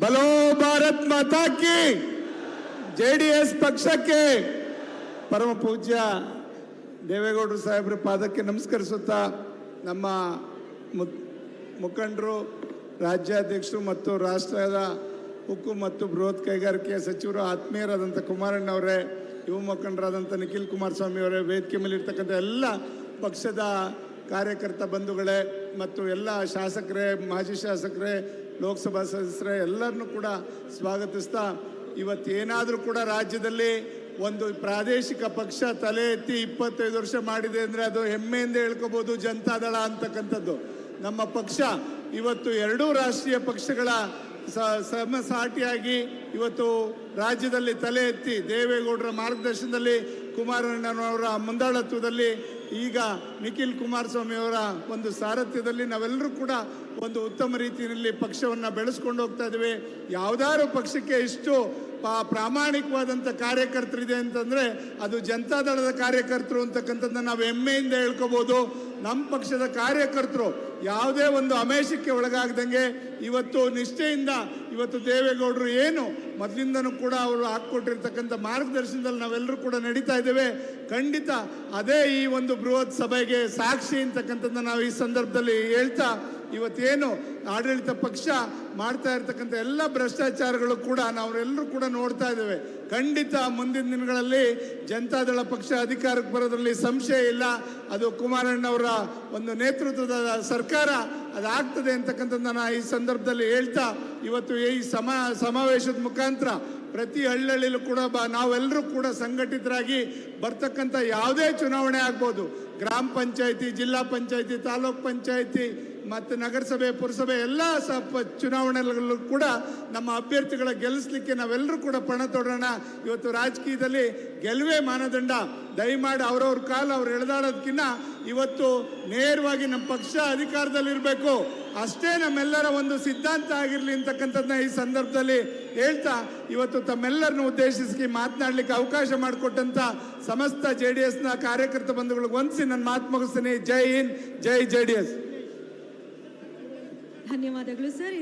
ಬಲೋ ಭಾರತ್ ಮಾತಾ ಕಿ. JDS ಪಕ್ಷಕ್ಕೆ ಪರಮ ಪೂಜ್ಯ ದೇವೇಗೌಡರು ಸಾಹೇಬ್ರ ಪಾದಕ್ಕೆ ನಮಸ್ಕರಿಸುತ್ತಾ ನಮ್ಮ ಮುಖಂಡರು, ರಾಜ್ಯಾಧ್ಯಕ್ಷರು ಮತ್ತು ರಾಷ್ಟ್ರದ ಉಕ್ಕು ಮತ್ತು ಬೃಹತ್ ಕೈಗಾರಿಕೆ ಸಚಿವರು ಆತ್ಮೀಯರಾದಂಥ ಕುಮಾರಣ್ಣವರೇ, ಯುವ ಮುಖಂಡರಾದಂಥ ನಿಖಿಲ್ ಕುಮಾರಸ್ವಾಮಿ ಅವರೇ, ವೇದಿಕೆ ಮೇಲೆ ಇರ್ತಕ್ಕಂಥ ಎಲ್ಲ ಪಕ್ಷದ ಕಾರ್ಯಕರ್ತ ಬಂಧುಗಳೇ ಮತ್ತು ಎಲ್ಲ ಶಾಸಕರೇ, ಮಾಜಿ ಶಾಸಕರೇ, ಲೋಕಸಭಾ ಸದಸ್ಯರೇ ಎಲ್ಲರನ್ನೂ ಕೂಡ ಸ್ವಾಗತಿಸ್ತಾ, ಇವತ್ತೇನಾದರೂ ಕೂಡ ರಾಜ್ಯದಲ್ಲಿ ಒಂದು ಪ್ರಾದೇಶಿಕ ಪಕ್ಷ ತಲೆ ಎತ್ತಿ 25 ವರ್ಷ ಮಾಡಿದೆ ಅಂದರೆ ಅದು ಹೆಮ್ಮೆಯಿಂದ ಹೇಳ್ಕೋಬೋದು ಜನತಾದಳ ಅಂತಕ್ಕಂಥದ್ದು. ನಮ್ಮ ಪಕ್ಷ ಇವತ್ತು ಎರಡೂ ರಾಷ್ಟ್ರೀಯ ಪಕ್ಷಗಳ ಸಮಸಾಟಿಯಾಗಿ ಇವತ್ತು ರಾಜ್ಯದಲ್ಲಿ ತಲೆ ಎತ್ತಿ ದೇವೇಗೌಡರ ಮಾರ್ಗದರ್ಶನದಲ್ಲಿ, ಕುಮಾರಣ್ಣನವರ ಮುಂದಾಳತ್ವದಲ್ಲಿ, ಈಗ ನಿಖಿಲ್ ಕುಮಾರಸ್ವಾಮಿ ಅವರ ಒಂದು ಸಾರಥ್ಯದಲ್ಲಿ ನಾವೆಲ್ಲರೂ ಕೂಡ ಒಂದು ಉತ್ತಮ ರೀತಿಯಲ್ಲಿ ಪಕ್ಷವನ್ನು ಬೆಳೆಸ್ಕೊಂಡು ಹೋಗ್ತಾ ಇದ್ದೀವಿ. ಯಾವುದಾದ್ರು ಪಕ್ಷಕ್ಕೆ ಇಷ್ಟು ಪ್ರಾಮಾಣಿಕವಾದಂಥ ಕಾರ್ಯಕರ್ತರಿದೆ ಅಂತಂದರೆ ಅದು ಜನತಾದಳದ ಕಾರ್ಯಕರ್ತರು ಅಂತಕ್ಕಂಥದ್ದನ್ನ ನಾವು ಹೆಮ್ಮೆಯಿಂದ ಹೇಳ್ಕೋಬೋದು. ನಮ್ಮ ಪಕ್ಷದ ಕಾರ್ಯಕರ್ತರು ಯಾವುದೇ ಒಂದು ಅಮೇಷಕ್ಕೆ ಒಳಗಾಗದಂಗೆ ಇವತ್ತು ನಿಷ್ಠೆಯಿಂದ ಇವತ್ತು ದೇವೇಗೌಡರು ಏನು ಮೊದಲಿಂದನೂ ಕೂಡ ಅವರು ಹಾಕ್ಕೊಟ್ಟಿರ್ತಕ್ಕಂಥ ಮಾರ್ಗದರ್ಶನದಲ್ಲಿ ನಾವೆಲ್ಲರೂ ಕೂಡ ನಡೀತಾ ಇದ್ದೇವೆ. ಖಂಡಿತ ಅದೇ ಈ ಒಂದು ಬೃಹತ್ ಸಭೆಗೆ ಸಾಕ್ಷಿ ಅಂತಕ್ಕಂಥದ್ದನ್ನ ನಾವು ಈ ಸಂದರ್ಭದಲ್ಲಿ ಹೇಳ್ತಾ, ಇವತ್ತೇನು ಆಡಳಿತ ಪಕ್ಷ ಮಾಡ್ತಾ ಇರ್ತಕ್ಕಂಥ ಎಲ್ಲ ಭ್ರಷ್ಟಾಚಾರಗಳು ಕೂಡ ನಾವೆಲ್ಲರೂ ಕೂಡ ನೋಡ್ತಾ ಇದ್ದೇವೆ. ಖಂಡಿತ ಮುಂದಿನ ದಿನಗಳಲ್ಲಿ ಜನತಾದಳ ಪಕ್ಷ ಅಧಿಕಾರಕ್ಕೆ ಬರೋದ್ರಲ್ಲಿ ಸಂಶಯ ಇಲ್ಲ. ಅದು ಕುಮಾರಣ್ಣವರ ಒಂದು ನೇತೃತ್ವದ ಸರ್ಕಾರ ಅದಾಗ್ತದೆ ಅಂತಕ್ಕಂಥದ್ದನ್ನ ನಾನು ಈ ಸಂದರ್ಭದಲ್ಲಿ ಹೇಳ್ತಾ, ಇವತ್ತು ಈ ಸಮಾವೇಶದ ಮುಖಾಂತರ ಪ್ರತಿ ಹಳ್ಳಿಯಲ್ಲೂ ಕೂಡ ನಾವೆಲ್ಲರೂ ಕೂಡ ಸಂಘಟಿತರಾಗಿ ಬರ್ತಕ್ಕಂಥ ಯಾವುದೇ ಚುನಾವಣೆ ಆಗ್ಬೋದು, ಗ್ರಾಮ ಪಂಚಾಯಿತಿ, ಜಿಲ್ಲಾ ಪಂಚಾಯಿತಿ, ತಾಲೂಕ್ ಪಂಚಾಯಿತಿ ಮತ್ತು ನಗರಸಭೆ, ಪುರಸಭೆ ಎಲ್ಲ ಚುನಾವಣೆಗಳಲ್ಲೂ ಕೂಡ ನಮ್ಮ ಅಭ್ಯರ್ಥಿಗಳ ಗೆಲ್ಲಿಸ್ಲಿಕ್ಕೆ ನಾವೆಲ್ಲರೂ ಕೂಡ ಪಣ ತೊಡೋಣ. ಇವತ್ತು ರಾಜಕೀಯದಲ್ಲಿ ಗೆಲುವೇ ಮಾನದಂಡ. ದಯಮಾಡಿ ಅವ್ರವ್ರ ಕಾಲ ಅವ್ರು ಎಳೆದಾಡೋದಕ್ಕಿಂತ ಇವತ್ತು ನೇರವಾಗಿ ನಮ್ಮ ಪಕ್ಷ ಅಧಿಕಾರದಲ್ಲಿರಬೇಕು, ಅಷ್ಟೇ ನಮ್ಮೆಲ್ಲರ ಒಂದು ಸಿದ್ಧಾಂತ ಆಗಿರಲಿ ಅಂತಕ್ಕಂಥದ್ದನ್ನ ಈ ಸಂದರ್ಭದಲ್ಲಿ ಹೇಳ್ತಾ, ಇವತ್ತು ತಮ್ಮೆಲ್ಲರನ್ನು ಉದ್ದೇಶಿಸಿ ಮಾತನಾಡಲಿಕ್ಕೆ ಅವಕಾಶ ಮಾಡಿಕೊಟ್ಟಂತ ಸಮಸ್ತ JDSನ ಕಾರ್ಯಕರ್ತ ಬಂಧುಗಳಿಗೆ ವಂದಿಸಿ ನನ್ನ ಮಾತು ಮುಗಿಸ್ತೀನಿ. ಜೈ ಹಿಂದ್, ಜೈ JDS. ಧನ್ಯವಾದಗಳು ಸರ್.